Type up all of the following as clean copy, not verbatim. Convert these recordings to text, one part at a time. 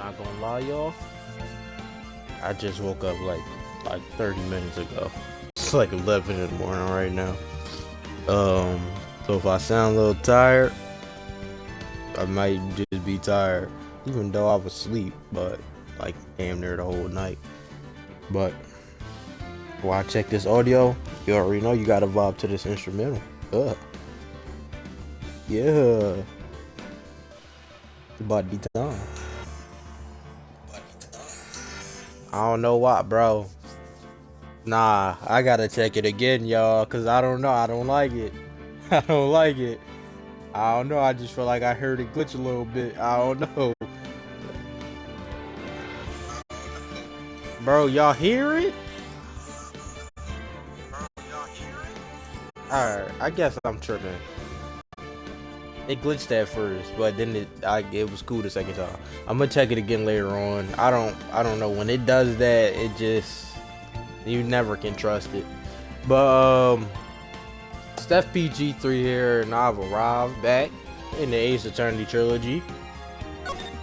Not gonna lie, y'all. I just woke up like 30 minutes ago. It's like 11 in the morning right now. So if I sound a little tired, I might just be tired, even though I was asleep, but like damn near the whole night. But while I check this audio, you already know you gotta vibe to this instrumental. Yeah. It's about to be time. I don't know what, bro. Nah, I gotta check it again, y'all, cause I don't know. I don't like it. I don't like it. I don't know. I just feel like I heard it glitch a little bit. I don't know. Bro, y'all hear it? Alright, I guess I'm tripping. It glitched at first, but then it was cool the second time. I'm gonna check it again later on. I don't know, when it does that, it just, you never can trust it. But Steph PG3 here, and I've arrived back in the Ace Attorney Trilogy,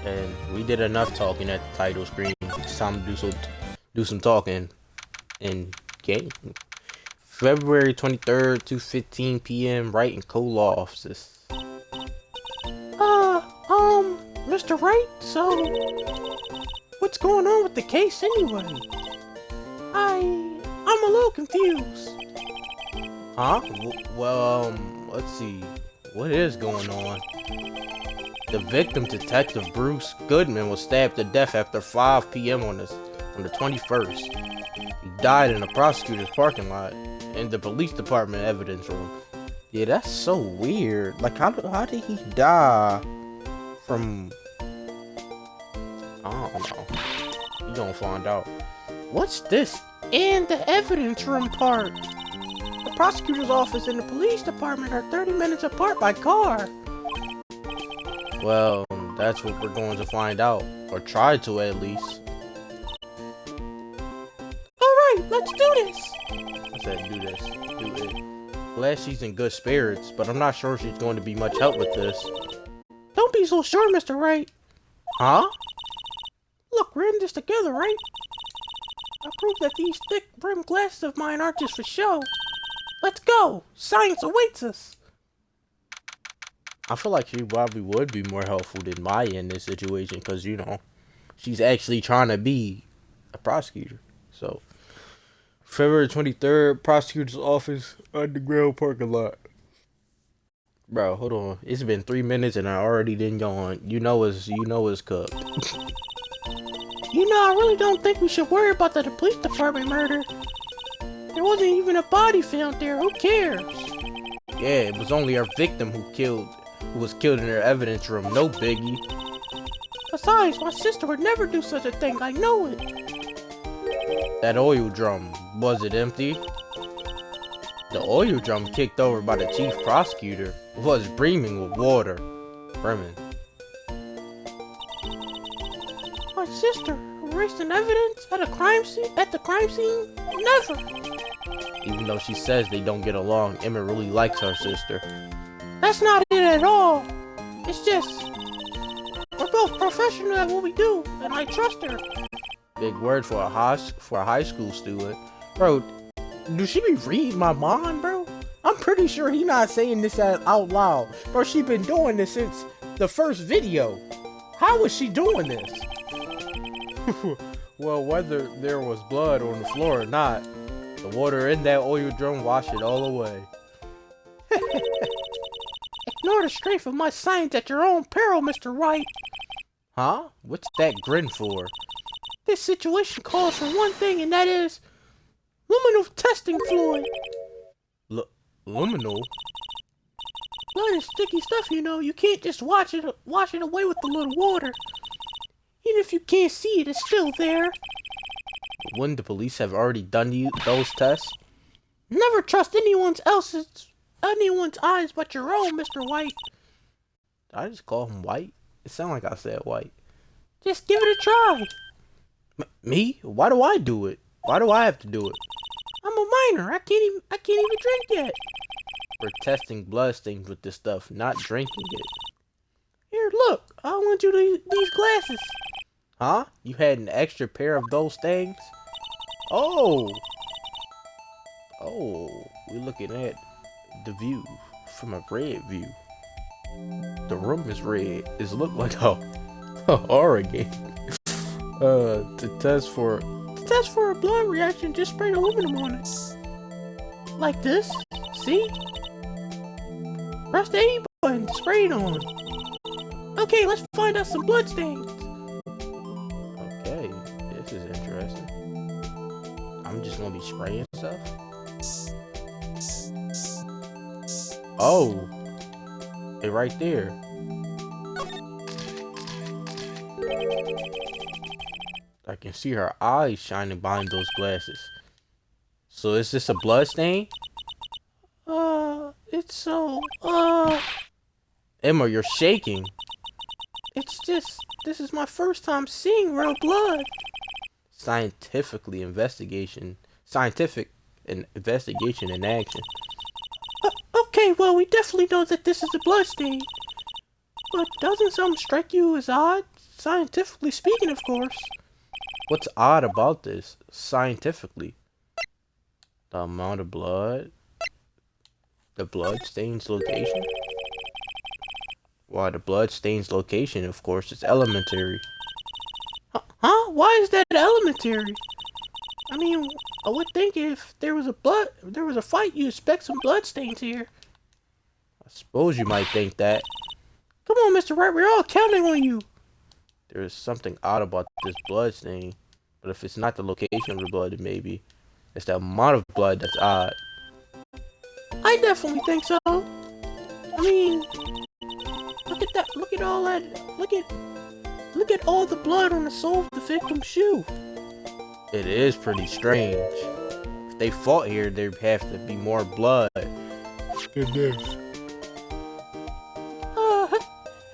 and we did enough talking at the title screen. It's time to do some talking in game. February 23rd, 2:15 p.m. Wright and co-law offices. Mr. Wright, so what's going on with the case anyway? I'm a little confused. Huh? Well, let's see. What is going on? The victim, Detective Bruce Goodman, was stabbed to death after 5 p.m. on the 21st. He died in the prosecutor's parking lot in the police department evidence room. Yeah, that's so weird. Like, how did he die from? I don't know. You gonna find out. What's this? And the evidence room part. The prosecutor's office and the police department are 30 minutes apart by car. Well, that's what we're going to find out, or try to at least. Alright, let's do this. I said do this. Do it. Glad she's in good spirits, but I'm not sure she's going to be much help with this. Don't be so sure, Mr. Wright. Huh? Look, we're in this together, right? I prove that these thick-brimmed glasses of mine aren't just for show. Let's go! Science awaits us! I feel like she probably would be more helpful than Maya in this situation, because, you know, she's actually trying to be a prosecutor. So, February 23rd, prosecutor's office, underground parking lot. Bro, hold on. It's been 3 minutes and I already didn't yawn. You know it's cooked. You know, I really don't think we should worry about the police department murder. There wasn't even a body found there. Who cares? Yeah, it was only our victim who was killed in their evidence room. No biggie. Besides, my sister would never do such a thing. I know it. That oil drum, was it empty? The oil drum kicked over by the chief prosecutor was brimming with water. Brimming. My sister erasing evidence at the crime scene? Never. Even though she says they don't get along, Emmett really likes her sister. That's not it at all. It's just we're both professional at what we do, and I trust her. Big word for a high school student, bro. Do she be reading my mind, bro? I'm pretty sure he not saying this out loud, bro. She been doing this since the first video. How was she doing this? Well, whether there was blood on the floor or not, the water in that oil drum washed it all away. Ignore the strength of my science at your own peril, Mr. Wright. Huh? What's that grin for? This situation calls for one thing, and that is luminal testing fluid. Luminal? Blood is sticky stuff, you know. You can't just wash it away with a little water. Even if you can't see it, it's still there. Wouldn't the police have already done those tests? Never trust anyone's eyes but your own, Mr. White. Did I just call him White? It sounded like I said White. Just give it a try. Me? Why do I do it? Why do I have to do it? I'm a minor. I can't even drink yet. We're testing blood stains with this stuff, not drinking it. Here, look. I want you these glasses. Huh? You had an extra pair of those things? Oh! Oh, we're looking at the view from a red view. The room is red. It look like a horror game. To test for a blood reaction, just spray aluminum on it. Like this. See? Press the A button to spray it on. Okay, let's find out some blood stains. Okay, this is interesting. I'm just gonna be spraying stuff. Oh, hey, right there. I can see her eyes shining behind those glasses. So is this a blood stain? It's so, Emma, you're shaking. It's just, this is my first time seeing real blood. Scientific investigation in action. Okay, well, we definitely know that this is a blood stain. But doesn't something strike you as odd? Scientifically speaking, of course. What's odd about this, scientifically? The amount of blood? The blood stain's location? Why, the blood stain's location, of course, is elementary. Huh? Why is that elementary? I mean, I would think if there was a fight, you'd expect some blood stains here. I suppose you might think that. Come on, Mr. Wright, we're all counting on you. There is something odd about this blood stain. But if it's not the location of the blood, then maybe it's the amount of blood that's odd. I definitely think so. I mean, look at that. Look at all that. Look at all the blood on the sole of the victim's shoe. It is pretty strange. If they fought here, there'd have to be more blood than this.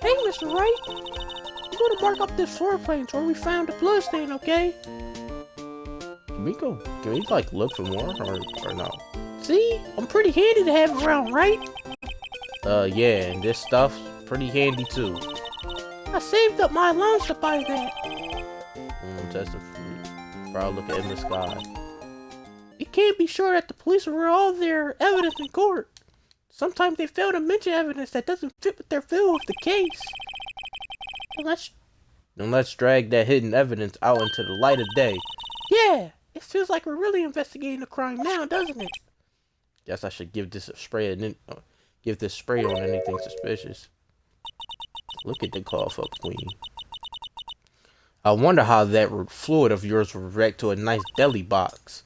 Hey, Mr. Wright. I'm gonna mark up this floor plane where we found the blood stain, okay? Can we like look for more or no? See? I'm pretty handy to have around, right? Yeah, and this stuff's pretty handy too. I saved up my allowance to buy that. Testing food. Probably look at in the sky. You can't be sure that the police were all their evidence in court. Sometimes they fail to mention evidence that doesn't fit with their feel of the case. Then let's drag that hidden evidence out into the light of day. Yeah, it feels like we're really investigating a crime now, doesn't it? Guess I should give this a spray and then give this spray on anything suspicious. Look at the cough up, Queen. I wonder how that fluid of yours will react to a nice deli box.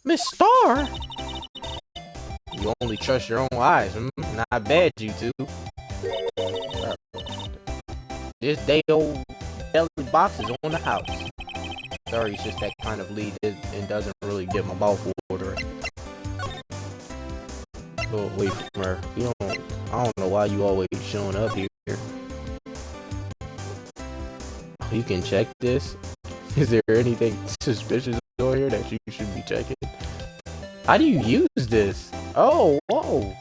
Miss Star? You only trust your own eyes. Not bad, you two. This day old deli box is on the house. Sorry, it's just that kind of lead and doesn't really get my mouth watering. Go away from her. I don't know why you always showing up here. You can check this. Is there anything suspicious over here that you should be checking? How do you use this? Oh, whoa.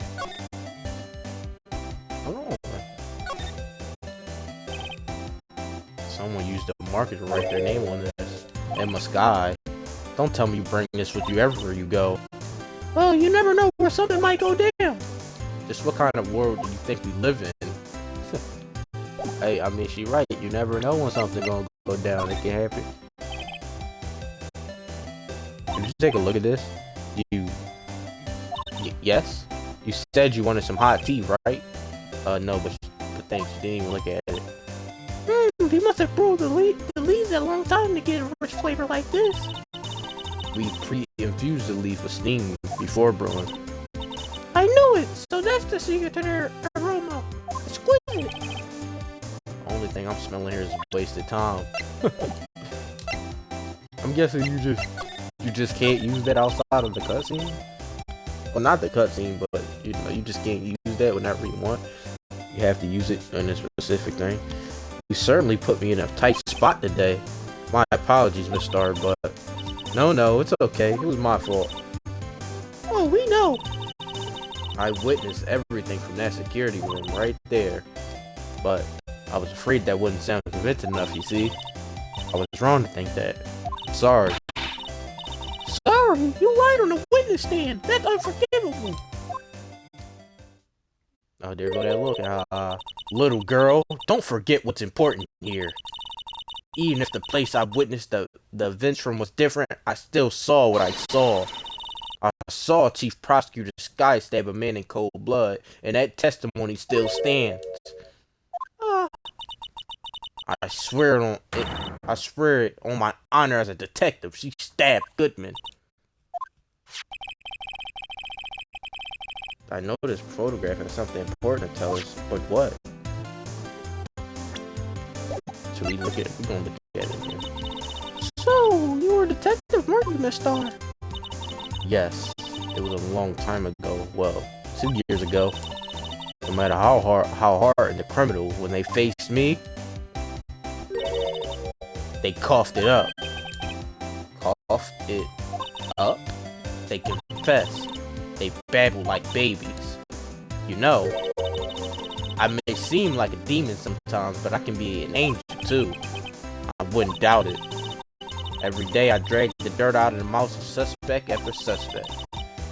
Hold on. Someone used a marker to write their name on this. Emma Sky. Don't tell me you bring this with you everywhere you go. Well, you never know where something might go down. Just what kind of world do you think we live in? Hey, I mean, she right. You never know when something's gonna go down. It can happen. Did you take a look at this? Yes? You said you wanted some hot tea, right? No, but thanks. You didn't even look at it. He must have brewed the leaves a long time to get a rich flavor like this. We pre-infused the leaf with steam before brewing. I knew it! So that's the secret to their aroma. Exquisite! Only thing I'm smelling here is wasted time. I'm guessing you just can't use that outside of the cutscene? Well, not the cutscene, but you just can't use that whenever you want. You have to use it in a specific thing. You certainly put me in a tight spot today. My apologies, Miss Star, but no, it's okay. It was my fault. Oh, we know. I witnessed everything from that security room right there, but I was afraid that wouldn't sound convincing enough, you see? I was wrong to think that. Sorry. Sorry? You lied on the witness stand. That's unforgivable. Oh, there go that look. Little girl, don't forget what's important here. Even if the place I witnessed the events from was different, I still saw what I saw. I saw Chief Prosecutor Sky stab a man in cold blood, and that testimony still stands. I swear it on my honor as a detective, she stabbed Goodman. I know this photograph has something important to tell us, but what? Should we look at it? We're gonna look at it here. So, you were a detective, weren't you, Miss Star? Yes, it was a long time ago. Well, 2 years ago. No matter how hard the criminal, when they faced me, they coughed it up. Coughed it up? They confessed. They babbled like babies. You know, I may seem like a demon sometimes, but I can be an angel too. I wouldn't doubt it. Every day I dragged the dirt out of the mouth of suspect after suspect.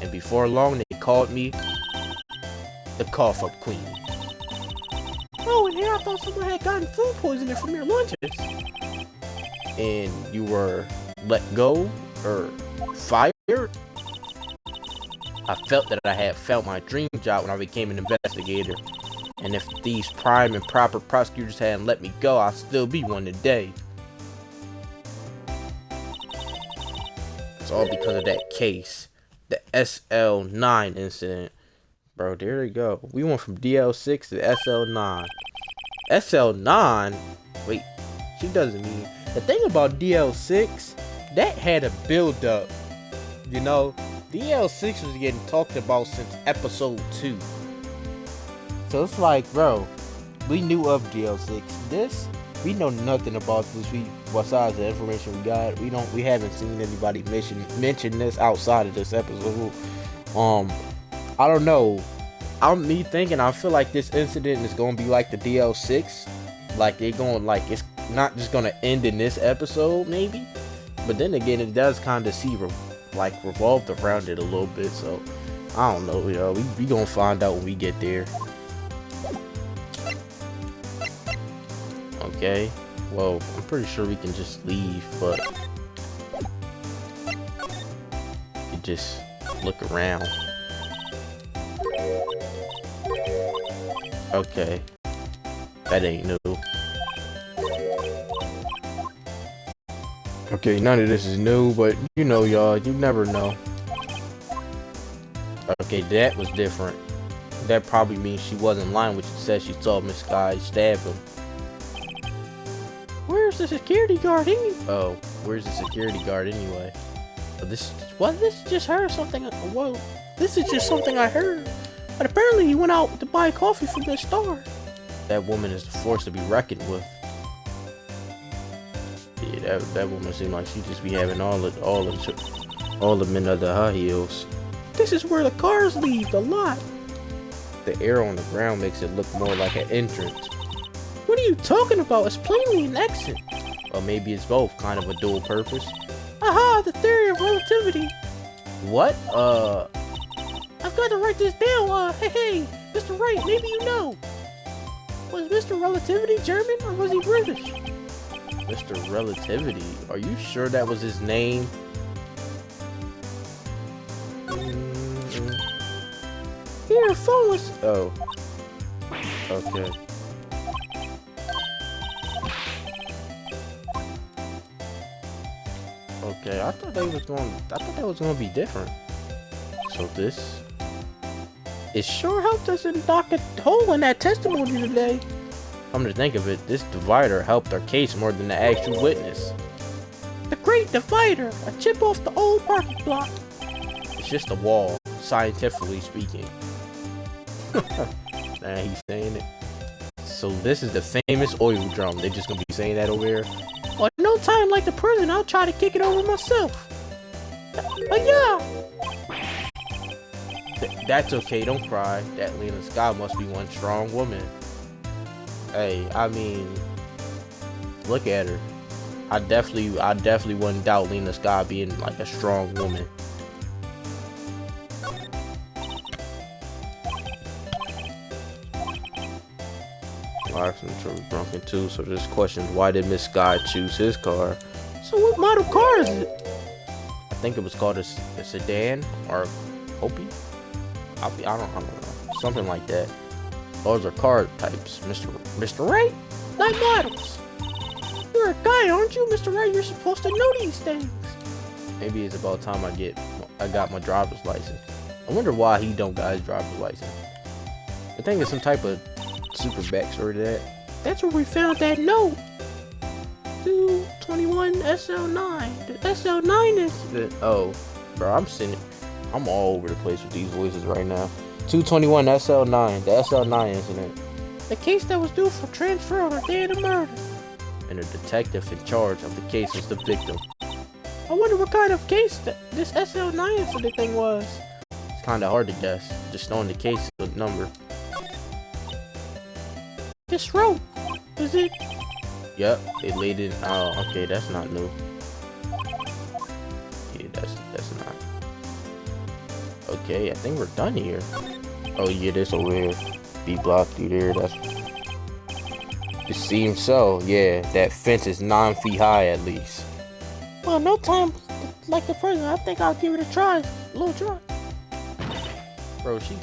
And before long they called me the cough up queen. Oh, and here I thought someone had gotten food poisoning from your lunches. And you were let go or fired? I felt that I had found my dream job when I became an investigator. And if these prime and proper prosecutors hadn't let me go, I'd still be one today. It's all because of that case. The SL9 incident. Bro, there we go. We went from DL6 to SL9. SL9? Wait, she doesn't mean... The thing about DL6, that had a build-up. You know, DL6 was getting talked about since episode 2. So it's like, bro, we knew of DL6. This, we know nothing about this. Besides the information we got, we haven't seen anybody mention this outside of this episode. I don't know. Me thinking, I feel like this incident is gonna be like the DL6. Like it's not just gonna end in this episode, maybe. But then again, it does kind of revolved around it a little bit. So I don't know, yo. We gonna find out when we get there. Okay. Well, I'm pretty sure we can just leave, but you just look around. Okay. That ain't new. Okay, none of this is new, but you know, y'all, you never know. Okay, that was different. That probably means she wasn't lying when she said she saw Miss Sky stab him. Where's the security guard anyway? Oh, where's the security guard anyway? This just heard something. Whoa, this is just something I heard. But apparently he went out to buy coffee from the store. That woman is the force to be reckoned with. Yeah, that woman seemed like she just be having all the men under her heels. This is where the cars leave, the lot. The air on the ground makes it look more like an entrance. What are you talking about? It's plainly an exit. Or maybe it's both, kind of a dual purpose. Aha, the theory of relativity. What? I've got to write this down. Hey, Mr. Wright, maybe you know. Was Mr. Relativity German or was he British? Mr. Relativity? Are you sure that was his name? Here, follow us. Oh. Okay. Okay, I thought that was gonna be different. So this... It sure helped us to knock a hole in that testimony today. Come to think of it, this divider helped our case more than the actual witness. The Great Divider, a chip off the old parking block. It's just a wall, scientifically speaking. Nah, he's saying it. So this is the famous oil drum. They're just gonna be saying that over here. Well, no time like the prison, I'll try to kick it over myself. Yeah. That's okay, don't cry. That Lena Scott must be one strong woman. Hey, I mean, look at her. I definitely wouldn't doubt Lena Scott being like a strong woman. License was broken too, so there's questions. Why did Miss Scott choose his car? So what model car is it? I think it was called a sedan or Opie. I don't know, something like that. Those are car types, Mr. Wright. Not models. You're a guy, aren't you, Mr. Wright? You're supposed to know these things. Maybe it's about time I got my driver's license. I wonder why he don't got his driver's license. I think it's some type of super backstory to that. That's where we found that note. 221 SL9. The SL9 incident. Oh, bro, I'm all over the place with these voices right now. 221 SL9. The SL9 incident. The case that was due for transfer on the day of the murder. And the detective in charge of the case was the victim. I wonder what kind of case this SL9 incident thing was. It's kind of hard to guess, just knowing the case number. This rope, is it? Yep, it laid it. Oh, okay, that's not new. Yeah, that's not. Okay, I think we're done here. Oh yeah, this over here. B block through there. It seems so. Yeah, that fence is 9 feet high at least. Well, no time like the present. I think I'll give it a try. A little try. Bro, she.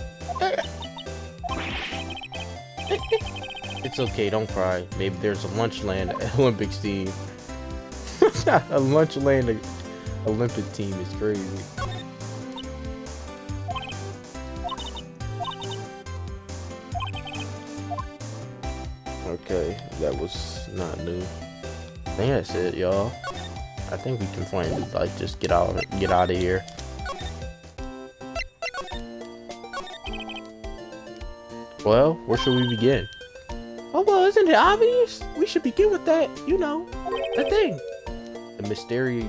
It's okay, don't cry. Maybe there's a Lunchland Olympics team. A Lunchland Olympic team is crazy. Okay, that was not new. I think that's it, y'all. I think we can finally like just get out of here. Well, where should we begin? Oh well, isn't it obvious? We should begin with that, you know, the thing. The mystery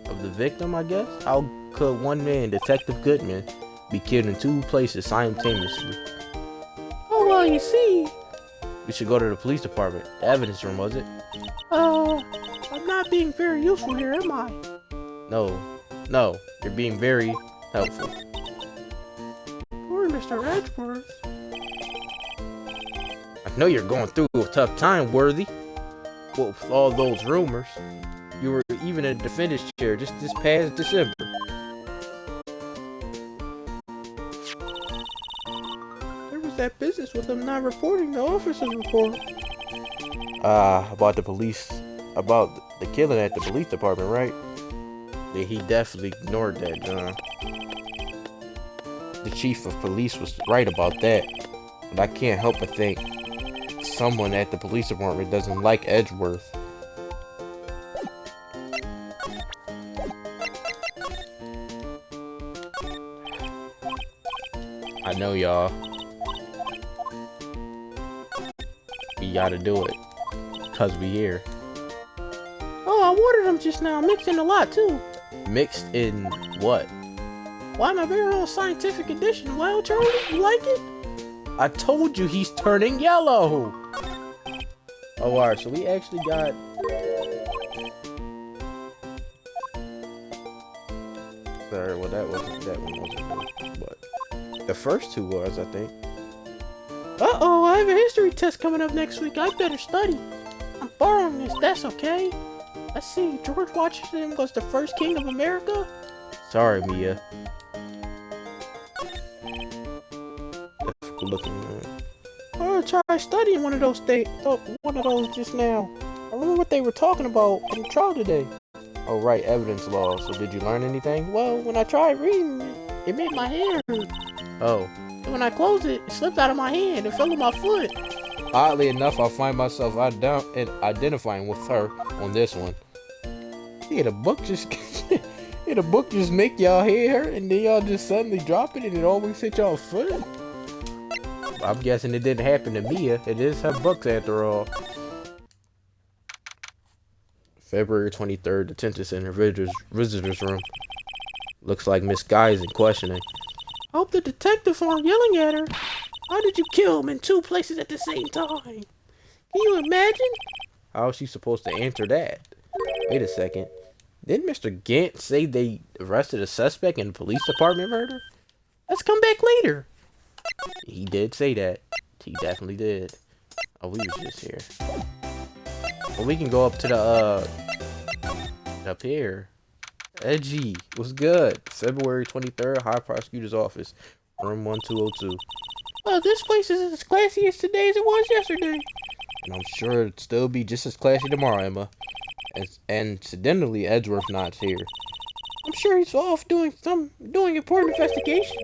of the victim, I guess? How could one man, Detective Goodman, be killed in 2 places simultaneously? Oh well, you see. We should go to the police department. The evidence room, was it? I'm not being very useful here, am I? No, you're being very helpful. Poor Mr. Edgeworth. I know you're going through a tough time, Worthy. Well, with all those rumors. You were even in a defendant's chair just this past December. There was that business with them not reporting the officer's report. About the killing at the police department, right? Yeah, he definitely ignored that, John. The chief of police was right about that. But I can't help but think someone at the police department doesn't like Edgeworth. I know, y'all. We gotta do it. Cause we here. Oh, I watered them just now. Mixed in a lot, too. Mixed in what? Why, my very own scientific edition. Well, Charlie, you like it? I told you he's turning yellow. Oh, alright, so we actually got... Sorry, well that one wasn't, but the first 2 was, I think. Uh-oh, I have a history test coming up next week. I better study. I'm borrowing this, that's okay. Let's see, George Washington was the first king of America? Sorry, Mia. Looking good. Oh, try studying one of those just now. I remember what they were talking about in the trial today. Oh, right, evidence law. So did you learn anything? Well, when I tried reading it made my hand hurt. Oh. And when I closed it, it slipped out of my hand and fell on my foot. Oddly enough, I find myself identifying with her on this one. Yeah, the book just make y'all hair hurt and then y'all just suddenly drop it and it always hit y'all foot. I'm guessing it didn't happen to Mia. It is her books after all. February 23rd, detention center, visitors room. Looks like Miss Guy's in questioning. I hope the detectives aren't yelling at her. How did you kill him in 2 places at the same time? Can you imagine? How is she supposed to answer that? Wait a second. Didn't Mr. Gant say they arrested a suspect in a police department murder? Let's come back later. He did say that. He definitely did. Oh, we was just here. Well, we can go up to the, up here. Edgy, what's good? February 23rd, High Prosecutor's Office, room 1202. Oh, this place is as classy as today as it was yesterday. And I'm sure it'll still be just as classy tomorrow, Emma. And incidentally, Edgeworth not here. I'm sure he's off doing important investigations.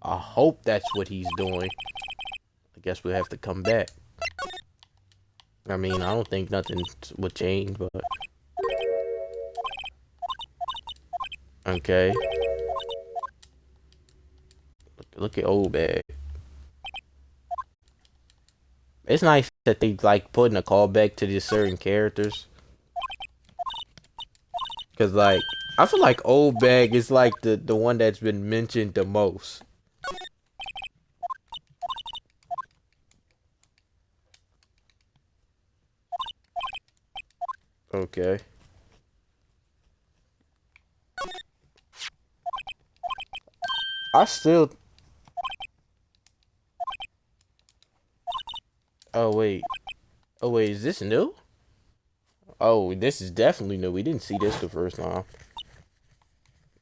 I hope that's what he's doing. I guess we'll have to come back. I mean, I don't think nothing would change, but... Okay. Look at old bag. It's nice that they like putting a callback to these certain characters. Cause like I feel like old bag is like the one that's been mentioned the most. Okay. I still. Oh wait. Oh wait, is this new? Oh, this is definitely new. We didn't see this the first time.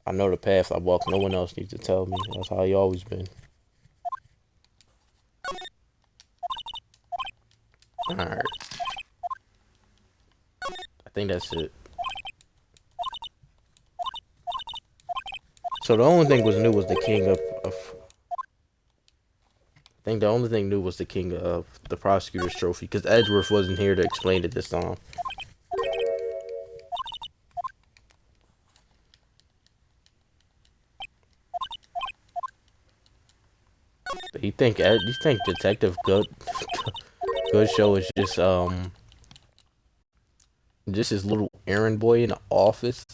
I know the path I walk. No one else needs to tell me. That's how you always been. Alright. I think that's it. So the only thing was new was the king of I think the only thing new was the king of the prosecutor's trophy, because Edgeworth wasn't here to explain it this time. But you think Detective Good Show is just his little errand boy in the office?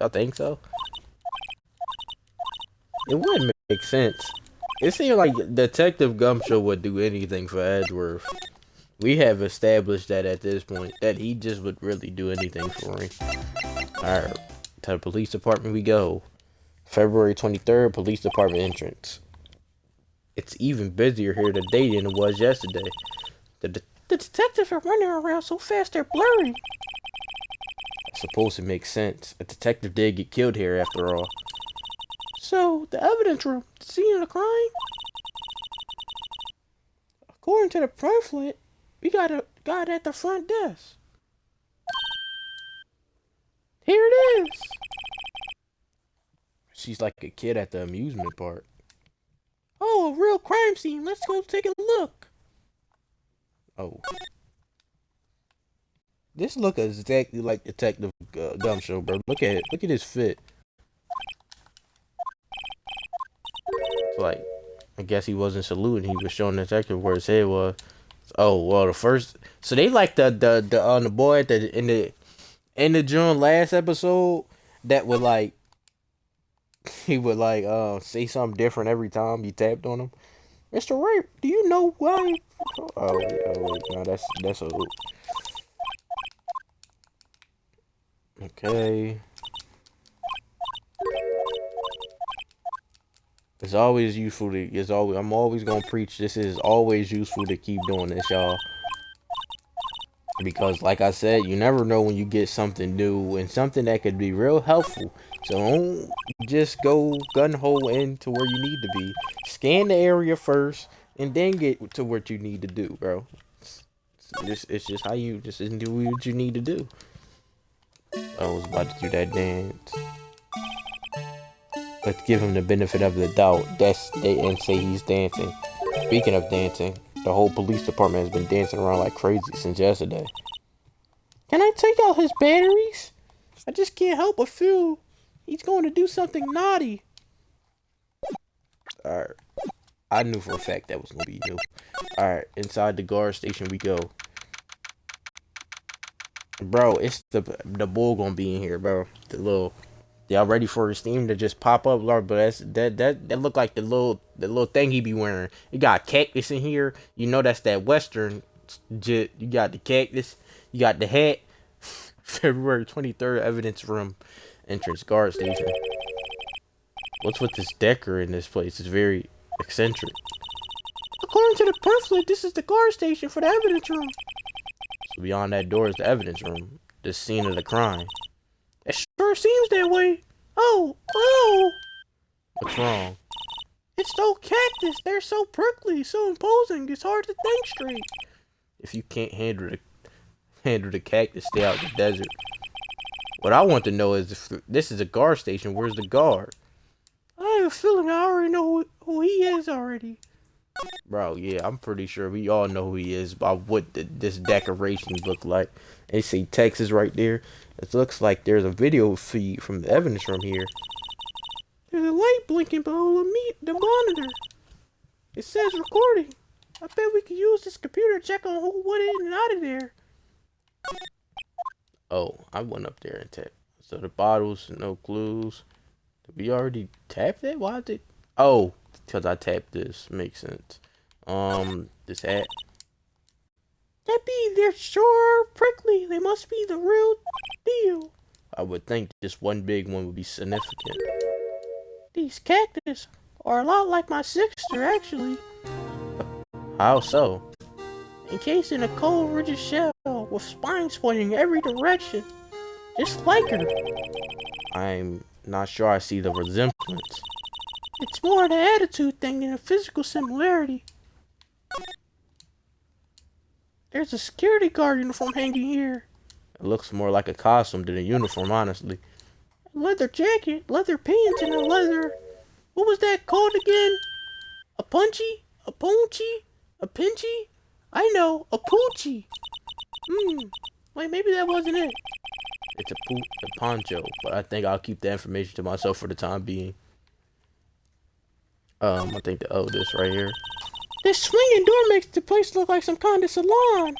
I think so. It wouldn't make sense. It seemed like Detective Gumshoe would do anything for Edgeworth. We have established that at this point, that he just would really do anything for him. Alright, to the police department we go. February 23rd, police department entrance. It's even busier here today than it was yesterday. The detectives are running around so fast they're blurry. I suppose it makes sense. A detective did get killed here after all. So, the evidence room, the scene of the crime? According to the pamphlet, we got a guy at the front desk. Here it is. She's like a kid at the amusement park. Oh, a real crime scene. Let's go take a look. Oh. This looks exactly like Detective Gumshoe, bro. Look at it. Look at his fit. It's like, I guess he wasn't saluting. He was showing the detective where his head was. Oh well, the first. So they like the boy at in the June last episode that would like he would like say something different every time you tapped on him. Mr. Wright, do you know why? Oh wait, no, that's a. Okay. It's always useful to. I'm always gonna preach. This is always useful to keep doing this, y'all. Because, like I said, you never know when you get something new and something that could be real helpful. So don't just go gun ho into where you need to be. Scan the area first, and then get to what you need to do, bro. It's just how you just do what you need to do. I was about to do that dance. Let's give him the benefit of the doubt. And say he's dancing. Speaking of dancing, the whole police department has been dancing around like crazy since yesterday. Can I take out his batteries? I just can't help but feel he's going to do something naughty. Alright. I knew for a fact that was going to be new. Alright, inside the guard station we go. Bro, it's the bull going to be in here, bro. The little... Y'all ready for his theme to just pop up, Lord? But that look like the little thing he be wearing. You got cactus in here. You know that's that Western jit. You got the cactus. You got the hat. February 23rd, evidence room entrance, guard station. What's with this decker in this place? It's very eccentric. According to the pamphlet, this is the guard station for the evidence room. So beyond that door is the evidence room, the scene of the crime. It sure seems that way. Oh, oh! What's wrong? It's those cactus. They're so prickly, so imposing. It's hard to think straight. If you can't handle the cactus, stay out in the desert. What I want to know is if this is a guard station, where's the guard? I have a feeling I already know who he is already. Bro, yeah, I'm pretty sure we all know who he is by what this decorations look like. They say Texas right there. It looks like there's a video feed from the evidence room here. There's a light blinking below the monitor. It says recording. I bet we could use this computer to check on who went in and out of there. Oh, I went up there and tapped. So the bottles, no clues. Did we already tap that? Why did? Oh, because I tapped this. Makes sense. This hat. That be, they're sure prickly. They must be the real deal. I would think just one big one would be significant. These cactus are a lot like my sister, actually. How so? Encased in a cold, rigid shell with spines pointing every direction. Just like her. I'm not sure I see the resemblance. It's more an attitude thing than a physical similarity. There's a security guard uniform hanging here. It looks more like a costume than a uniform, honestly. A leather jacket, leather pants, and a leather... What was that called again? A punchy? A poonchy? A pinchy? I know, a poochie. Wait, maybe that wasn't it. It's a poncho, but I think I'll keep that information to myself for the time being. I think this right here. This swinging door makes the place look like some kind of salon.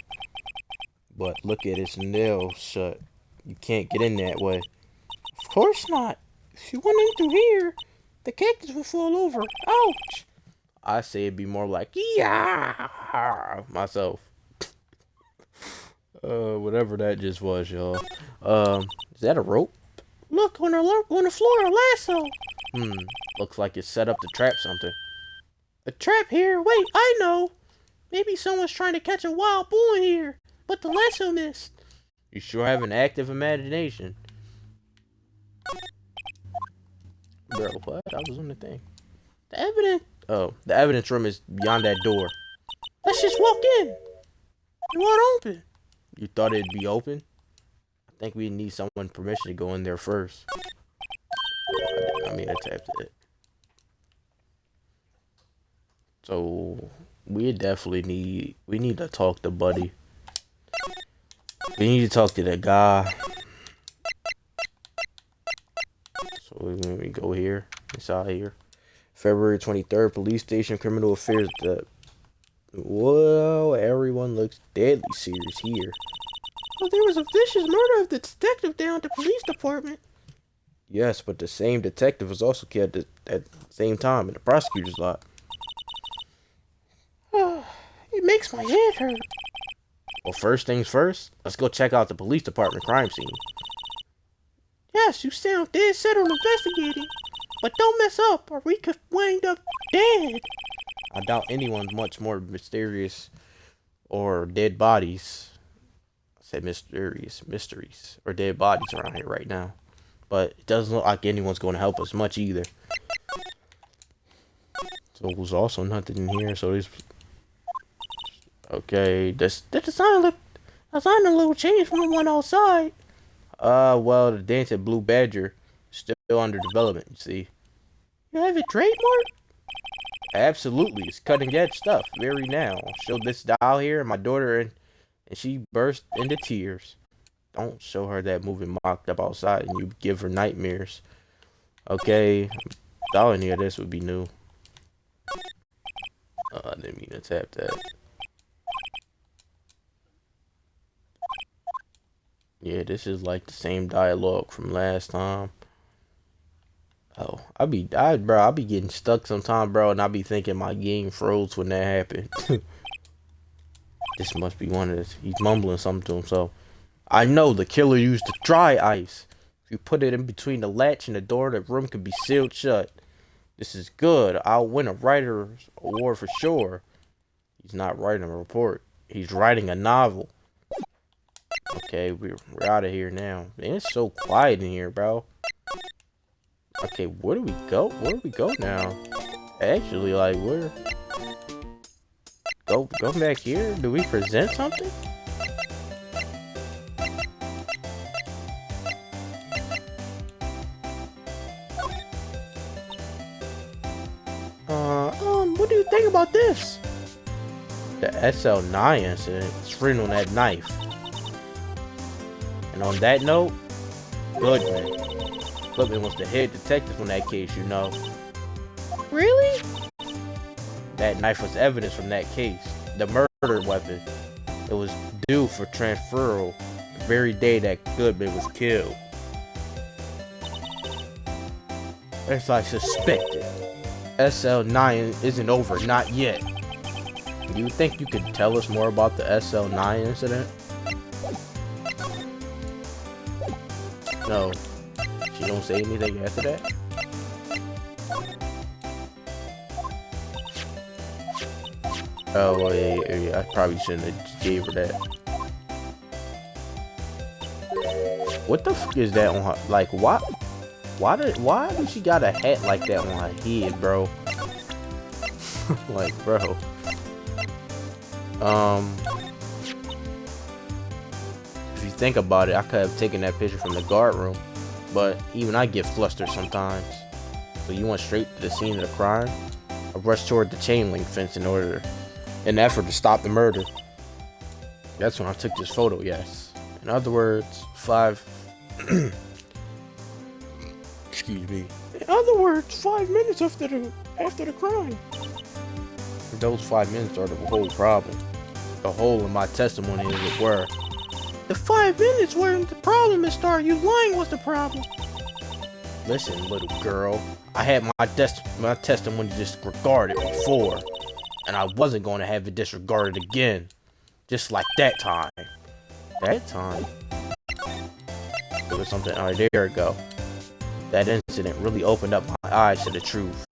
But look at its nails shut. You can't get in that way. Of course not. If you went in through here, the cactus would fall over. Ouch! I say it'd be more like, yeah, myself. Whatever that just was, y'all. Is that a rope? Look, on the floor, a lasso. Looks like it's set up to trap something. A trap here? Wait, I know. Maybe someone's trying to catch a wild bull in here, but the lasso missed. You sure have an active imagination. Bro, what? I was on the thing. The evidence room is beyond that door. Let's just walk in. It won't open. You thought it'd be open? I think we need someone's permission to go in there first. I mean, I tapped it. So we definitely need to talk to Buddy. We need to talk to that guy. So when we go here, inside here. February 23rd, police station, criminal affairs. Whoa, everyone looks deadly serious here. Oh, there was a vicious murder of the detective down at the police department. Yes, but the same detective was also killed at the same time in the prosecutor's lot. It makes my head hurt. Well, first things first, let's go check out the police department crime scene. Yes, you sound dead set on investigating. But don't mess up, or we could wind up dead. I doubt anyone's much more mysterious or dead bodies. I said mysterious mysteries or dead bodies around here right now. But it doesn't look like anyone's going to help us much either. So there's also nothing in here. So there's okay. The design a little changed from the one outside. Well, the dancing blue badger still under development. You see. You have it trademarked? Absolutely, it's cutting edge stuff. Very now. Show this doll here, my daughter, and she burst into tears. Don't show her that movie mocked up outside, and you give her nightmares. Okay, doll in here. This would be new. I didn't mean to tap that. Yeah, this is like the same dialogue from last time. Oh, I'll be getting stuck sometime, bro, and I'll be thinking my game froze when that happened. This must be one of this. He's mumbling something to himself. I know the killer used the dry ice. If you put it in between the latch and the door, the room could be sealed shut. This is good. I'll win a writer's award for sure. He's not writing a report. He's writing a novel. Okay, we're out of here now. Man, it's so quiet in here, bro. Okay, where do we go? Where do we go now? Actually, like, where? Go back here? Do we present something? What do you think about this? The SL9 incident is written on that knife. And on that note, Goodman. Goodman was the head detective on that case, you know. Really? That knife was evidence from that case. The murder weapon. It was due for transferal the very day that Goodman was killed. As I suspected, SL9 isn't over, not yet. Do you think you could tell us more about the SL9 incident? No. She don't say anything after that? Oh, well, yeah, I probably shouldn't have just gave her that. What the fuck is that on her? Like, why do she got a hat like that on her head, bro? Like, bro. If you think about it, I could have taken that picture from the guard room, but even I get flustered sometimes. So you went straight to the scene of the crime? I rushed toward the chain link fence in an effort to stop the murder. That's when I took this photo, yes. In other words, 5 excuse me. In other words, 5 minutes after the crime. Those 5 minutes are the whole problem. The hole in my testimony, as it were. The 5 minutes weren't the problem, Miss Star. You lying was the problem. Listen, little girl. I had my testimony disregarded before, and I wasn't going to have it disregarded again. Just like that time. That time? There was something. Alright, there we go. That incident really opened up my eyes to the truth.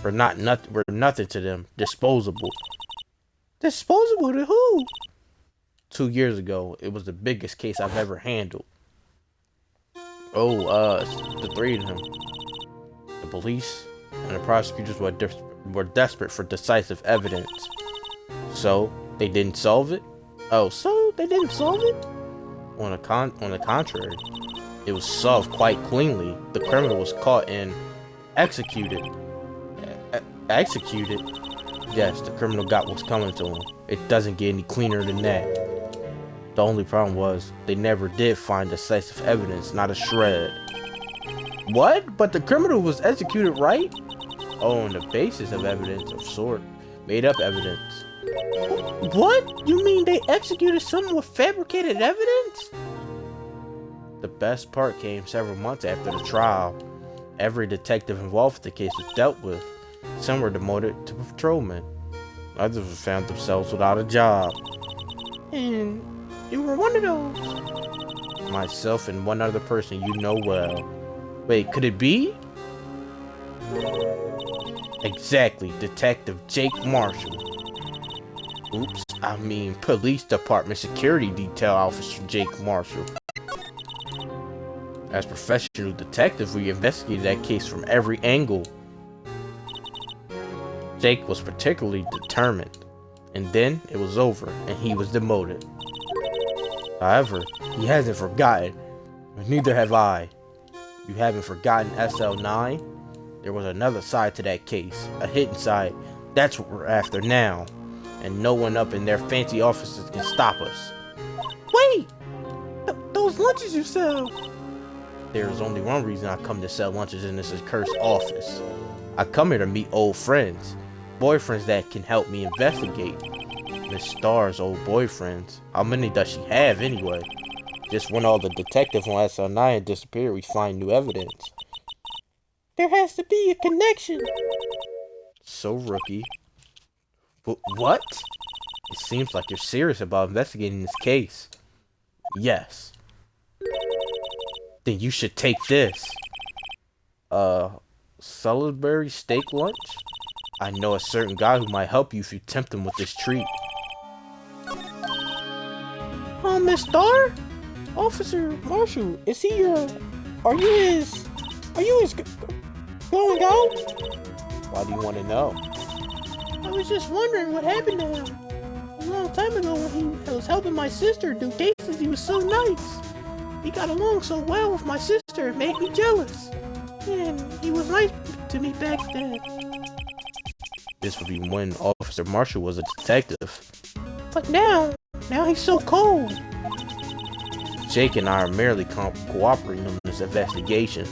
We're nothing to them. Disposable. Disposable to who? 2 years ago, it was the biggest case I've ever handled. Oh, the 3 of them. The police and the prosecutors were desperate for decisive evidence. So, they didn't solve it? Oh, so they didn't solve it? On the contrary, it was solved quite cleanly. The criminal was caught and executed. Executed? Yes, the criminal got what's coming to him. It doesn't get any cleaner than that. The only problem was, they never did find decisive evidence, not a shred. What? But the criminal was executed, right? Oh, on the basis of evidence of sort. Made up evidence. What? You mean they executed someone with fabricated evidence? The best part came several months after the trial. Every detective involved with the case was dealt with. Some were demoted to patrolmen. Others found themselves without a job. And you were one of those. Myself and one other person you know well. Wait, could it be? Exactly, Detective Jake Marshall. Oops, I mean Police Department Security Detail Officer Jake Marshall. As professional detectives, we investigated that case from every angle. Jake was particularly determined, and then it was over, and he was demoted. However, he hasn't forgotten, and neither have I. You haven't forgotten SL9? There was another side to that case, a hidden side. That's what we're after now, and no one up in their fancy offices can stop us. Wait! Those lunches you sell! There is only one reason I come to sell lunches in this cursed office. I come here to meet old friends. Boyfriends that can help me investigate. Miss Star's old boyfriends. How many does she have anyway? Just when all the detectives on SL9 disappear, we find new evidence. There has to be a connection. So, rookie. What? It seems like you're serious about investigating this case. Yes. Then you should take this. Salisbury steak lunch? I know a certain guy who might help you if you tempt him with this treat. Oh, Miss Starr? Officer Marshall, is he your... Are you his going out? Why do you want to know? I was just wondering what happened to him. A long time ago when he was helping my sister do cases, he was so nice. He got along so well with my sister, it made me jealous. And he was nice to me back then. This would be when Officer Marshall was a detective. But now he's so cold. Jake and I are merely cooperating in this investigation.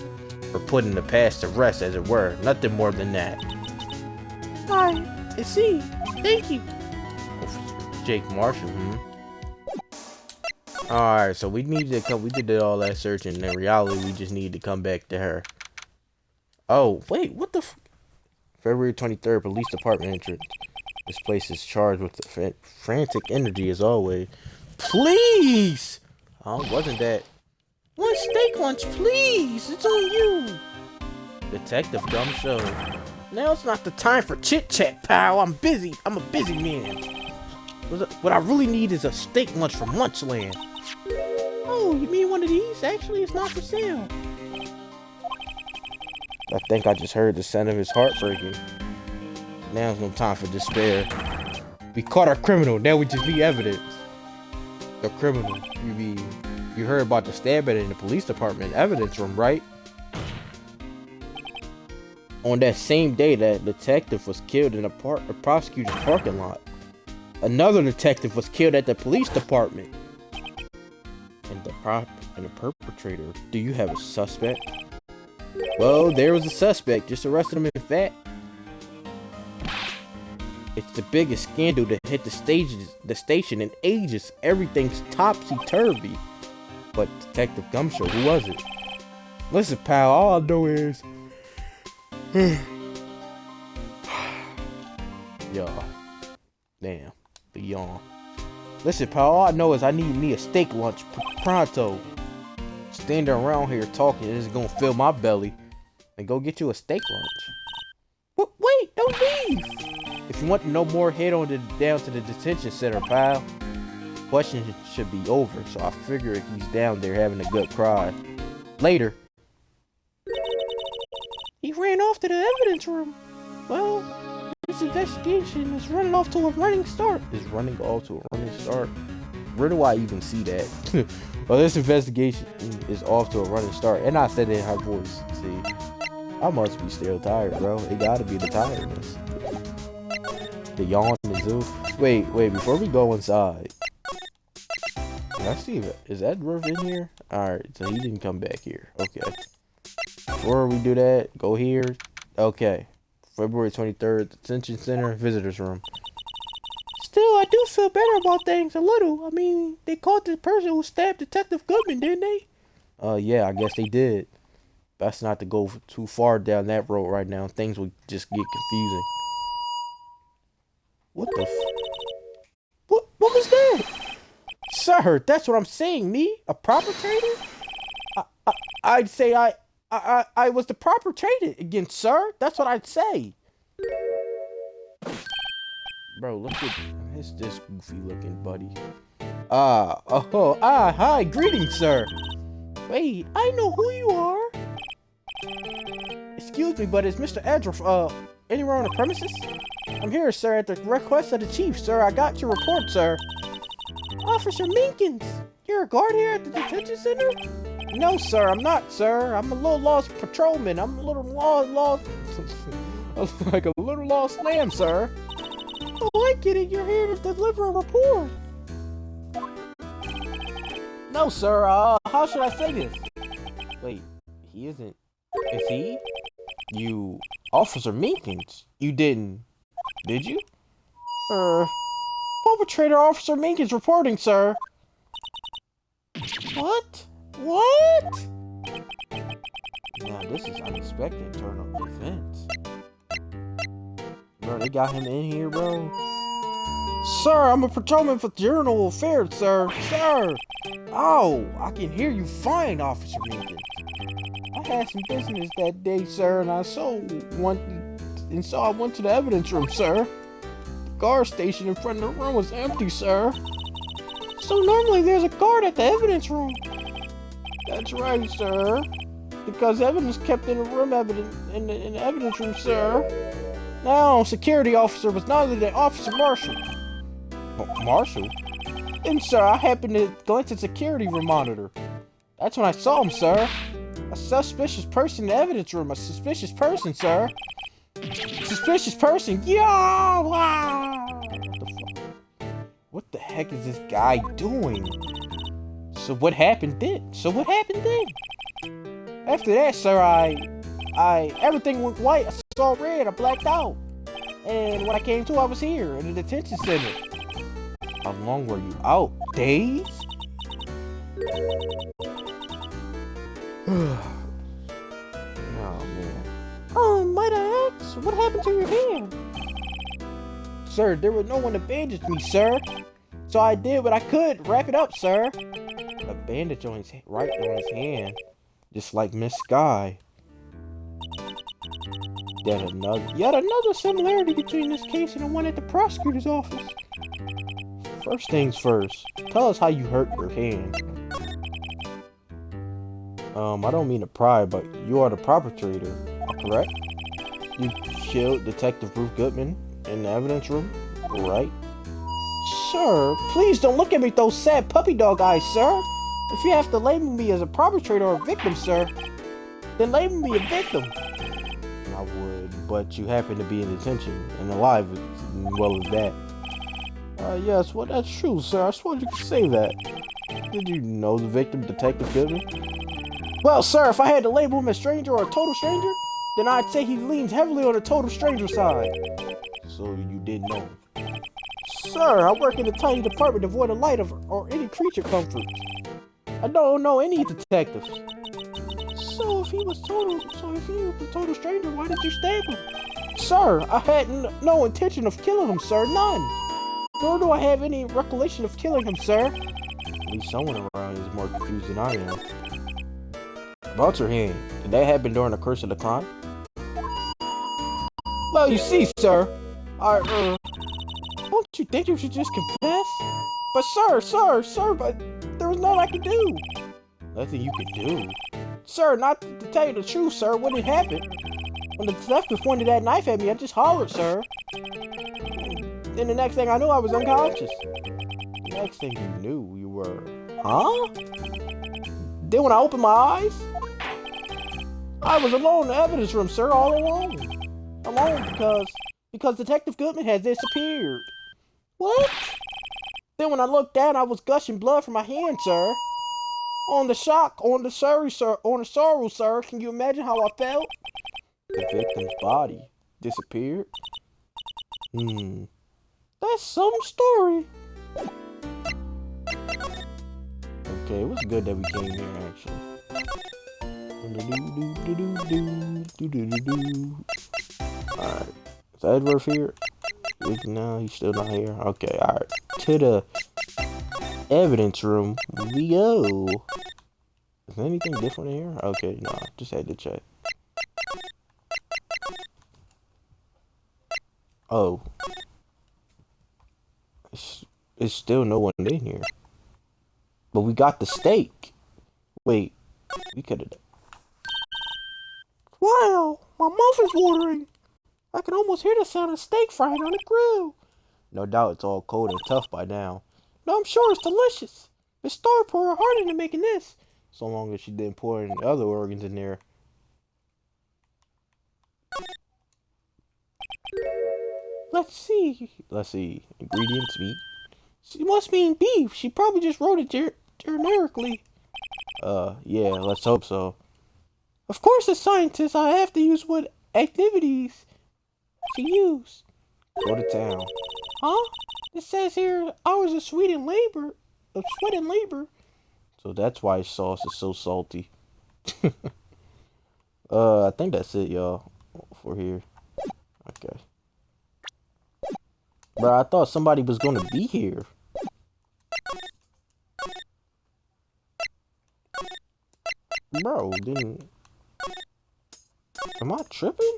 We're putting the past to rest, as it were. Nothing more than that. I see. Thank you. Officer Jake Marshall, Alright, so we need to come. We did all that searching, and in reality, we just need to come back to her. Oh, wait, what the February 23rd, police department entrance. This place is charged with the frantic energy as always. Please! Oh, wasn't that? One steak lunch, please! It's on you! Detective Gumshoe. Now it's not the time for chit-chat, pal. I'm busy. I'm a busy man. What I really need is a steak lunch from Lunchland. Oh, you mean one of these? Actually, it's not for sale. I think I just heard the sound of his heart breaking. Now's no time for despair. We caught our criminal, now we just need evidence. The criminal, you heard about the stabbing in the police department evidence room, right? On that same day, that detective was killed in a prosecutor's parking lot. Another detective was killed at the police department. And the perpetrator, do you have a suspect? Well, there was a suspect, just arrested him in fact. It's the biggest scandal to hit the station in ages. Everything's topsy-turvy. But Detective Gumshoe, who was it? Listen, pal, all I know is... Y'all. Damn. The yawn. Listen, pal, all I know is I need me a steak lunch pronto. Standing around here talking is gonna fill my belly. And go get you a steak lunch. Wait, don't leave! If you want to know more, head on down to the detention center, pal. Questions should be over, so I figure he's down there having a good cry. Later. He ran off to the evidence room. Well, this investigation is running off to a running start. Is running off to a running start? Where do I even see that? Well, this investigation is off to a running start. And I said it in her voice. See, I must be still tired, bro. It gotta be the tiredness. The yawn is zoo. Wait, before we go inside. Can I see it? Is that roof in here? Alright, so he didn't come back here. Okay. Before we do that, go here. Okay. February 23rd, Detention Center, Visitors Room. Still, I do feel better about things a little. I mean, they caught the person who stabbed Detective Goodman, didn't they? Yeah, I guess they did. Best not to go too far down that road right now. Things will just get confusing. What the What was that? Sir, that's what I'm saying. Me? A perpetrator? I'd say I was the perpetrator against, sir. That's what I'd say. Bro, look at this goofy looking buddy. Hi, greetings, sir. Wait, I know who you are. Excuse me, but is Mr. Edruff, anywhere on the premises? I'm here, sir, at the request of the chief, sir. I got your report, sir. Officer Meekins, you're a guard here at the detention center? No, sir, I'm not, sir. I'm a little lost patrolman. I'm a little lost like a little lost lamb, sir. Oh, I get it. You're here to deliver a report. No, sir. How should I say this? Wait, he isn't. Is he? You, Officer Meekins. You didn't, did you? Perpetrator Officer Meekins reporting, sir. What? What? Now this is unexpected turn of events. Bro, they got him in here, bro. Sir, I'm a patrolman for Journal Affairs, sir. Sir! Oh, I can hear you fine, Officer Meekins. I had some business that day, sir, and I went to the evidence room, sir. The guard station in front of the room was empty, sir. So normally there's a guard at the evidence room. That's right, sir. Because evidence kept in the room in the evidence room, sir. Now, security officer was none other than Officer Marshall. Marshall? And sir, I happened to glance at security room monitor. That's when I saw him, sir. A suspicious person in the evidence room. A suspicious person, sir. Suspicious person. Yeah! Wow! What the heck is this guy doing? So what happened then? After that, sir, everything went white. I saw red. I blacked out. And when I came to, I was here in the detention center. How long were you out? Days? Oh, man. Might I ask, what happened to your hand? Sir, there was no one to bandage me, sir. So I did what I could. Wrap it up, sir. A bandage on his right on his hand. Just like Miss Sky. Yet another similarity between this case and the one at the prosecutor's office. First things first, tell us how you hurt your hand. I don't mean to pry, but you are the perpetrator, correct? You killed Detective Ruth Goodman in the evidence room, right? Sir, please don't look at me with those sad puppy dog eyes, sir. If you have to label me as a perpetrator or a victim, sir, then label me a victim. I would, but you happen to be in detention and alive as well as that. Yes, well, that's true, sir. I suppose you could say that. Did you know the victim, Detective Goodman? Well, sir, if I had to label him a stranger or a total stranger, then I'd say he leans heavily on the total stranger side. So you did know. Sir, I work in a tiny department devoid of light or any creature comforts. I don't know any detectives. So if he was a total stranger, why did you stab him? Sir, I had no intention of killing him, sir. None. Nor do I have any recollection of killing him, sir. At least someone around is more confused than I am. About your hand, did that happen during the course of the crime? Well, you see, sir, don't you think you should just confess? But sir, but there was nothing I could do. Nothing you could do? Sir, not to tell you the truth, sir, what had happened? When the detective pointed that knife at me, I just hollered, sir. Then the next thing I knew, I was unconscious. The next thing you knew, you were... Huh? Then when I opened my eyes, I was alone in the evidence room, sir, all alone. Alone because Detective Goodman has disappeared. What? Then when I looked down, I was gushing blood from my hand, sir. On the sorrow, sir. Can you imagine how I felt? The victim's body disappeared? That's some story. Okay, it was good that we came here, actually. Alright. Is Edward here? No, he's still not here. Okay, alright. To the evidence room we go. Is there anything different here? Okay, no, just had to check. Oh. It's still no one in here. But we got the steak. Wait, we could have... Wow, my mouth is watering. I can almost hear the sound of steak frying on the grill. No doubt it's all cold and tough by now. No, I'm sure it's delicious. Miss Star poured her heart into making this. So long as she didn't pour any other organs in there. Let's see. Ingredients, meat. She must mean beef. She probably just wrote it generically. Yeah, let's hope so. Of course, as scientists, I have to use what activities to use. Go to town. Huh? It says here hours of sweat and labor. So that's why sauce is so salty. I think that's it, y'all, for here. Okay. Bro, I thought somebody was gonna be here. Bro, didn't... Am I tripping?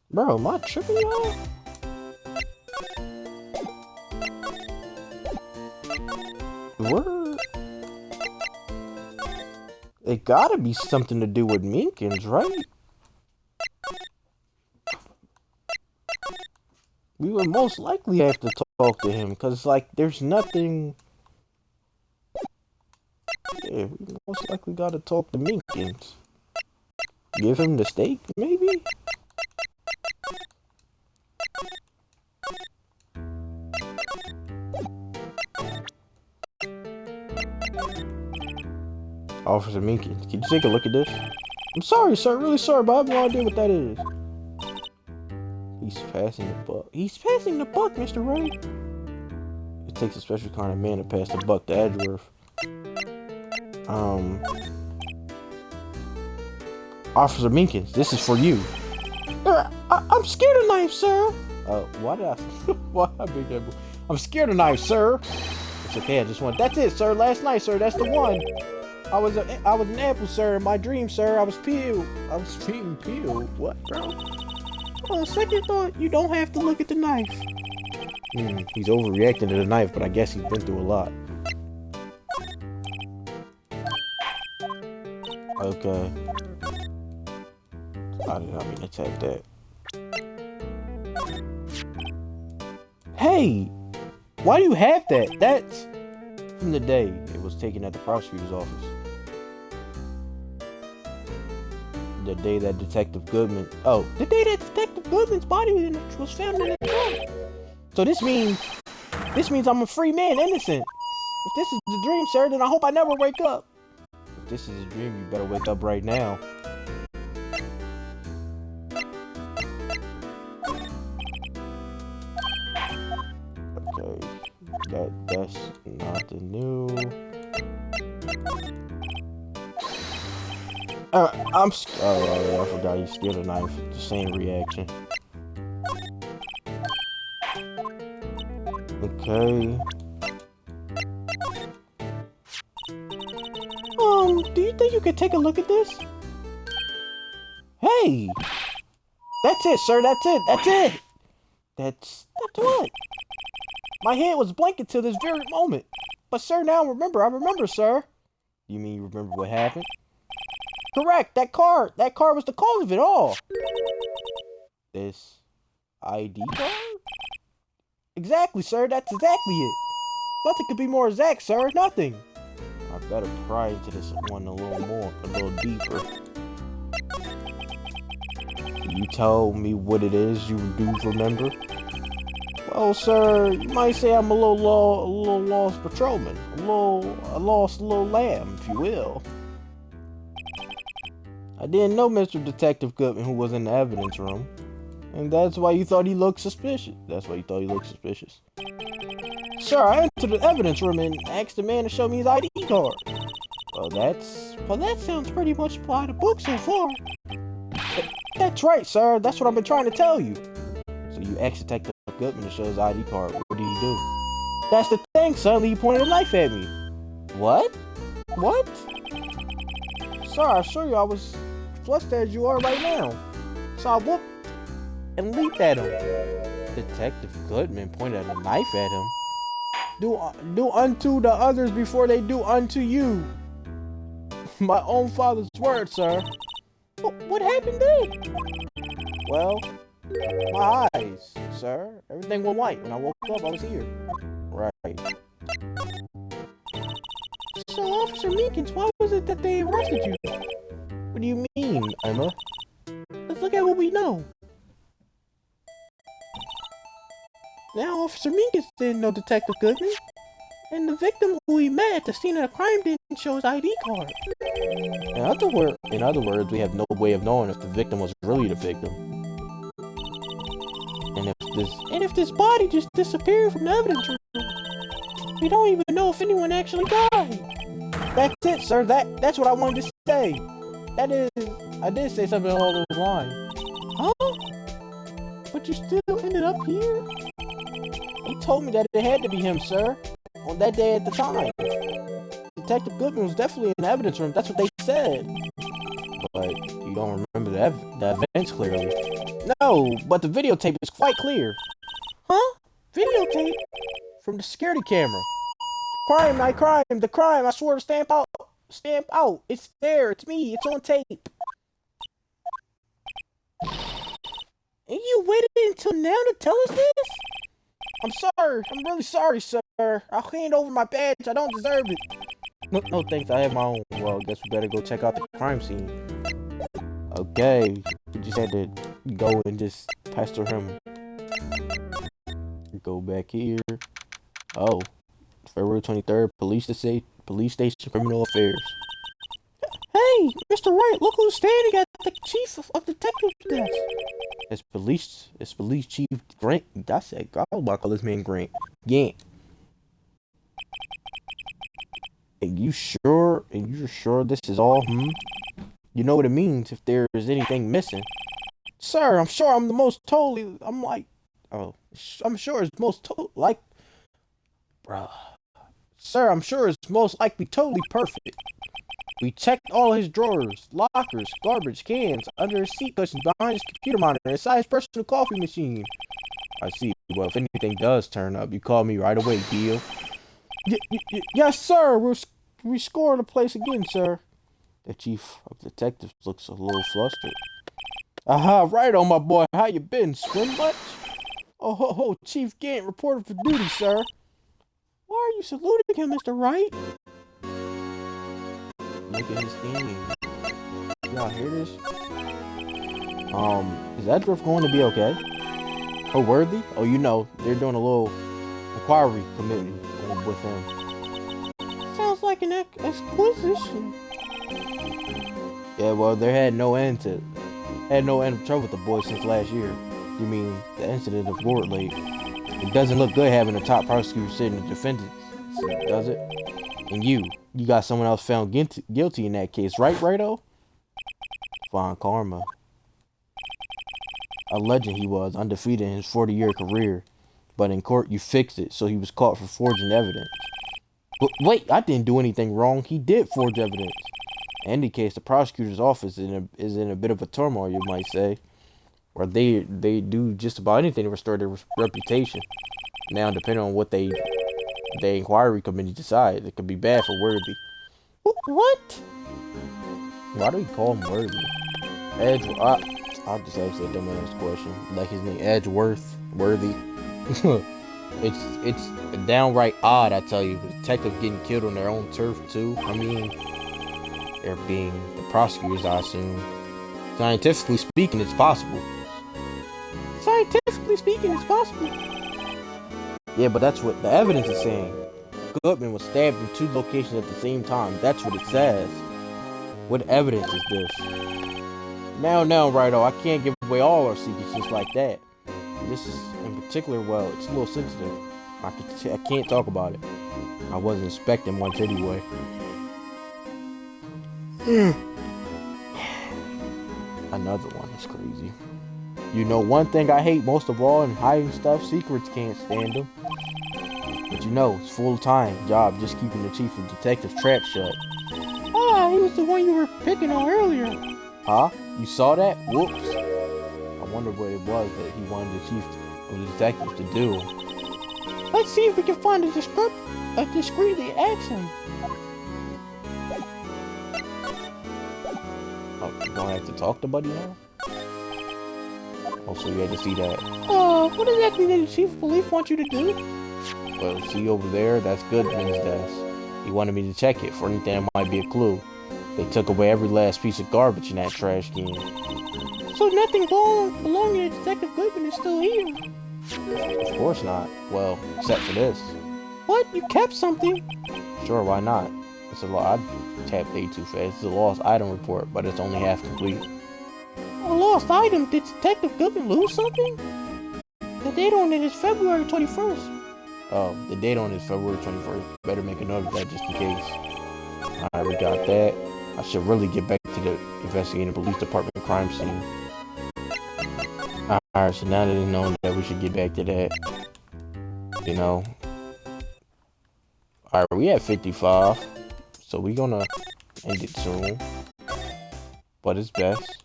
Bro, am I tripping, y'all? Word. It gotta be something to do with Meekins, right? We would most likely have to talk to him, because, like, there's nothing... Yeah, we most likely gotta talk to Meekins. Give him the steak, maybe? Officer Meekins, can you take a look at this? I'm sorry, sir, really sorry, but I have no idea what that is. He's passing the buck. He's passing the buck, Mr. Wright. It takes a special kind of man to pass the buck to Edgeworth. Officer Meekins, this is for you. I'm scared of knives, sir. Why did I... Why I big that? I'm scared of knives, sir. It's okay, I just want... That's it, sir. Last night, sir. That's the one. I was an apple, sir. In my dream, sir. I was peeled. I was being peeled. What, bro? On second thought, you don't have to look at the knife. He's overreacting to the knife, but I guess he's been through a lot. Okay. I did not mean to tap that. Hey! Why do you have that? That's from the day it was taken at the prosecutor's office. The day that Detective Goodman... Oh, the day that Detective Goodman's body was found in the trunk. So this means I'm a free man, innocent. If this is a dream, sir, then I hope I never wake up. If this is a dream, you better wake up right now. Okay, that's nothing new. Oh, I forgot you scared a knife. The same reaction. Okay. Do you think you could take a look at this? Hey! That's it, sir, that's it, that's it! That's what? My head was blank until this very moment. But sir, now I remember, sir. You mean you remember what happened? Correct, that car was the cause of it all. This ID card? Exactly, sir, that's exactly it. Nothing could be more exact, sir, nothing. I better pry into this one a little deeper. Can you tell me what it is you do remember? Well, sir, you might say I'm a little lost patrolman, a lost little lamb, if you will. I didn't know Mr. Detective Goodman, who was in the evidence room, and that's why you thought he looked suspicious. Sir, I entered the evidence room and asked the man to show me his ID card. Well, that sounds pretty much by the book so far. That's right, sir. That's what I've been trying to tell you. So you asked Detective Goodman to show his ID card. What did he do? That's the thing, suddenly he pointed a knife at me. What? What? Sir, I assure you I was flushed as you are right now. So I whooped and leaped at him. Detective Goodman pointed a knife at him. Do unto the others before they do unto you. My own father's word, sir. What happened then? Well, my eyes, sir. Everything went white. When I woke up, I was here. Right. So, Officer Meekins, why was it that they arrested you? What do you mean, Emma? Let's look at what we know. Now, Officer Meekins didn't know Detective Goodman. And the victim who he met at the scene of the crime didn't show his ID card. In other words, we have no way of knowing if the victim was really the victim. And if this body just disappeared from the evidence room, we don't even know if anyone actually died. That's it, sir. That's what I wanted to say. That is, I did say something along those lines. Huh? But you still ended up here? He told me that it had to be him, sir. on that day at the time. Detective Goodman was definitely in the evidence room. That's what they said. But you don't remember the events clearly. No, but the videotape is quite clear. Huh? Videotape? From the security camera. Crime, my crime, the crime. I swear to stamp out. Stamp out. It's there. It's me. It's on tape. And you waited until now to tell us this? I'm sorry. I'm really sorry, sir. I'll hand over my badge. I don't deserve it. No thanks. I have my own. Well, I guess we better go check out the crime scene. Okay. We just had to go and just pester him. Go back here. Oh. February 23rd, police station, criminal affairs. Hey, Mr. Wright, look who's standing at the chief of detectives desk. It's police chief Grant. I said, I was about to call this man Grant. Gant. And you're sure this is all, You know what it means if there is anything missing. Sir, I'm sure I'm the most totally, I'm sure it's most bruh. Sir, I'm sure it's most likely totally perfect. We checked all his drawers, lockers, garbage cans, under his seat cushions, behind his computer monitor, inside his personal coffee machine. I see. Well, if anything does turn up, you call me right away, deal? Yes, sir. We scored the place again, sir. The chief of detectives looks a little flustered. Aha, right on, my boy. How you been? Swim much? Oh, Chief Gant reported for duty, sir. Why are you saluting him, Mr. Wright? Look at his thing. Y'all hear this? Is Edgeworth going to be okay? Oh, Worthy? Oh, you know, they're doing a little inquiry committee with him. Sounds like an exquisition. Yeah, well, they had no end of trouble with the boys since last year. You mean the incident of Ward Lake? It doesn't look good having a top prosecutor sitting in the defendant's seat, does it? And you got someone else found guilty in that case, right, Righto? Fine karma. A legend he was, undefeated in his 40-year career. But in court, you fixed it, so he was caught for forging evidence. But wait, I didn't do anything wrong. He did forge evidence. In any case, the prosecutor's office is in a bit of a turmoil, you might say. Or they do just about anything to restore their reputation. Now, depending on what the inquiry committee decides, it could be bad for Worthy. What? Why do we call him Worthy? I'll just ask that dumbass question. Like his name, Edgeworth, Worthy. It's downright odd, I tell you. The detective getting killed on their own turf too. I mean, they're being the prosecutors, I assume. Scientifically speaking, it's possible. Scientifically speaking, it's possible. Yeah, but that's what the evidence is saying. Goodman was stabbed in 2 locations at the same time. That's what it says. What evidence is this? Now, Righto, I can't give away all our secrets just like that. This is, in particular, well, it's a little sensitive. I can't talk about it. I wasn't expecting much anyway. Another one is crazy. You know, one thing I hate most of all in hiding stuff, secrets can't stand them. But you know, it's full-time job just keeping the chief of detectives trap shut. Ah, he was the one you were picking on earlier. Huh? You saw that? Whoops. I wonder what it was that he wanted the chief of the detectives to do. Let's see if we can find a discreetly ask him. Oh, you don't have to talk to Buddy now? Oh, so you had to see that. What exactly did the chief of police want you to do? Well, see over there? That's Goodman's desk. He wanted me to check it for anything that might be a clue. They took away every last piece of garbage in that trash can. So nothing belonging to Detective Goodman is still here? Of course not. Well, except for this. What? You kept something? Sure, why not? It's a lot. I tapped A too fast. It's a lost item report, but it's only half complete. A lost item? Did Detective Goodman lose something? The date on it is February 21st. Oh, the date on it is February 21st. Better make a note of that just in case. Alright, we got that. I should really get back to the investigating police department crime scene. Alright, so now that it's known that we should get back to that, you know, Alright, we at 55. So we gonna end it soon. But it's best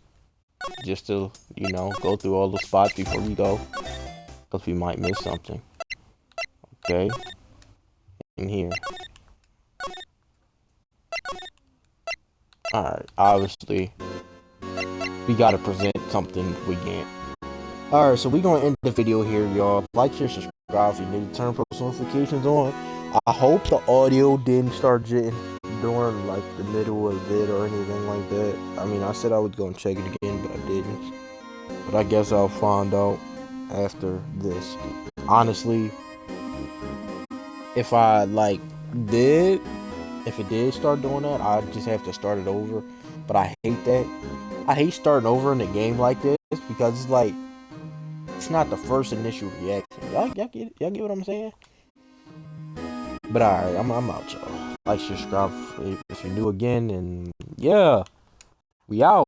just to, you know, go through all the spots before we go. Because we might miss something. Okay. In here. Alright, obviously. We gotta present something we can't. Alright, so we gonna end the video here, y'all. Like, share, subscribe if you need to turn post notifications on. I hope the audio didn't start jitting during like the middle of it or anything like that. I mean, I said I was gonna check it again, but I didn't. But I guess I'll find out after this. Honestly, if I if it did start doing that, I just have to start it over. But I hate that. I hate starting over in a game like this because it's like it's not the first initial reaction. Y'all get it? Y'all get what I'm saying? But alright, I'm out, y'all. Like, subscribe if you're new again, and yeah, we out.